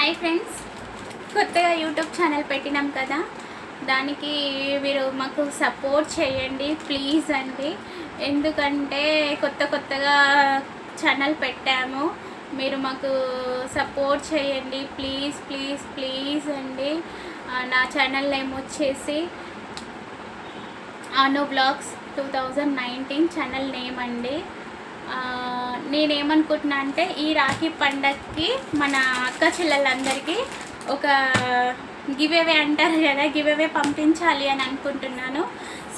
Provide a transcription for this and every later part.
Hi friends, కొత్తగా YouTube channel పెట్టినాం కదా, దానికి మీరు మాకు సపోర్ట్ చేయండి ప్లీజ్ అండి. ఎందుకంటే కొత్తగా ఛానల్ పెట్టాము, మీరు మాకు సపోర్ట్ చేయండి ప్లీజ్ ప్లీజ్ ప్లీజ్ అండి. నా ఛానల్ నేమ్ వచ్చేసి అను బ్లాగ్స్ 2019 ఛానల్ నేమ్ అండి. నేనేమనుకుంటున్నా అంటే ఈ రాఖీ పండగకి మన అక్క చెల్లెలందరికీ ఒక గివ్ అవే అంటారు కదా, గివ్ అవే పంపించాలి అని అనుకుంటున్నాను.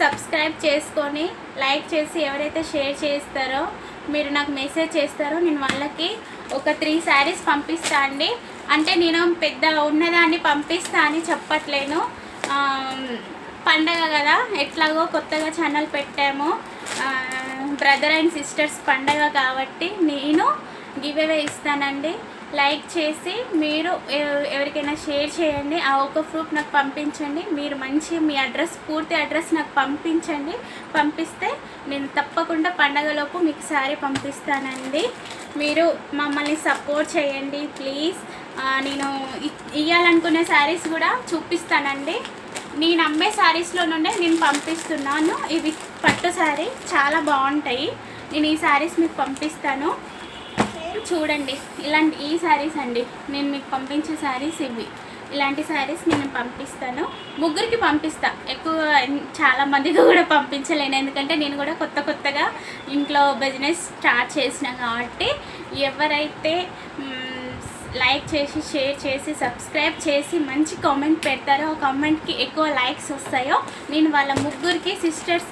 సబ్స్క్రైబ్ చేసుకొని లైక్ చేసి ఎవరైతే షేర్ చేస్తారో, మీరు నాకు మెసేజ్ చేస్తారో, నేను వాళ్ళకి ఒక 3 శారీస్ పంపిస్తా అండి. అంటే నేను పెద్ద ఉన్నదాన్ని పంపిస్తా అని చెప్పట్లేను. పండగ కదా, ఎట్లాగో కొత్తగా ఛానల్ పెట్టాము, బ్రదర్ అండ్ సిస్టర్స్ పండగ కాబట్టి నేను గివ్ అవే ఇస్తానండి. లైక్ చేసి మీరు ఎవరికైనా షేర్ చేయండి. ఆ ఒక ప్రూఫ్ నాకు పంపించండి. మీరు మీ అడ్రస్, పూర్తి అడ్రస్ నాకు పంపించండి. పంపిస్తే నేను తప్పకుండా పండగలోపు మీకు శారీ పంపిస్తానండి. మీరు మమ్మల్ని సపోర్ట్ చేయండి ప్లీజ్. నేను ఇవ్వాలనుకునే శారీస్ కూడా చూపిస్తానండి. నేను అమ్మే శారీస్లో నుండే నేను పంపిస్తున్నాను. ఇవి పట్టు శారీ చాలా బాగుంటాయి. నేను ఈ శారీస్ మీకు పంపిస్తాను, చూడండి. ఈ శారీస్ అండి నేను మీకు పంపించే శారీస్ ఇవి. ఇలాంటి శారీస్ నేను పంపిస్తాను, ముగ్గురికి పంపిస్తా. ఎక్కువ చాలా మందికి కూడా పంపించలేను, ఎందుకంటే నేను కూడా కొత్తగా ఇంట్లో బిజినెస్ స్టార్ట్ చేసిన కాబట్టి. ఎవరైతే లైక్ చేసి షేర్ చేసి సబ్స్క్రైబ్ చేసి మంచి కామెంట్ పెడతారో, ఆ కామెంట్కి ఎక్కువ లైక్స్ వస్తాయో, నేను వాళ్ళ ముగ్గురికి సిస్టర్స్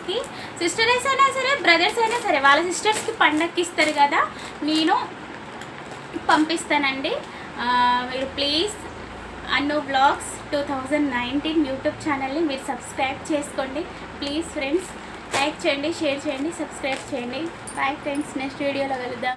అయినా సరే, బ్రదర్స్ అయినా సరే, వాళ్ళ సిస్టర్స్కి పండగకి ఇస్తారు కదా, నేను పంపిస్తానండి. మీరు ప్లీజ్ అను బ్లాగ్స్ 2019 యూట్యూబ్ ఛానల్ని మీరు సబ్స్క్రైబ్ చేసుకోండి ప్లీజ్ ఫ్రెండ్స్. లైక్ చేయండి, షేర్ చేయండి, సబ్స్క్రైబ్ చేయండి. బాయ్ ఫ్రెండ్స్, నెక్స్ట్ వీడియోలో కలుద్దాం.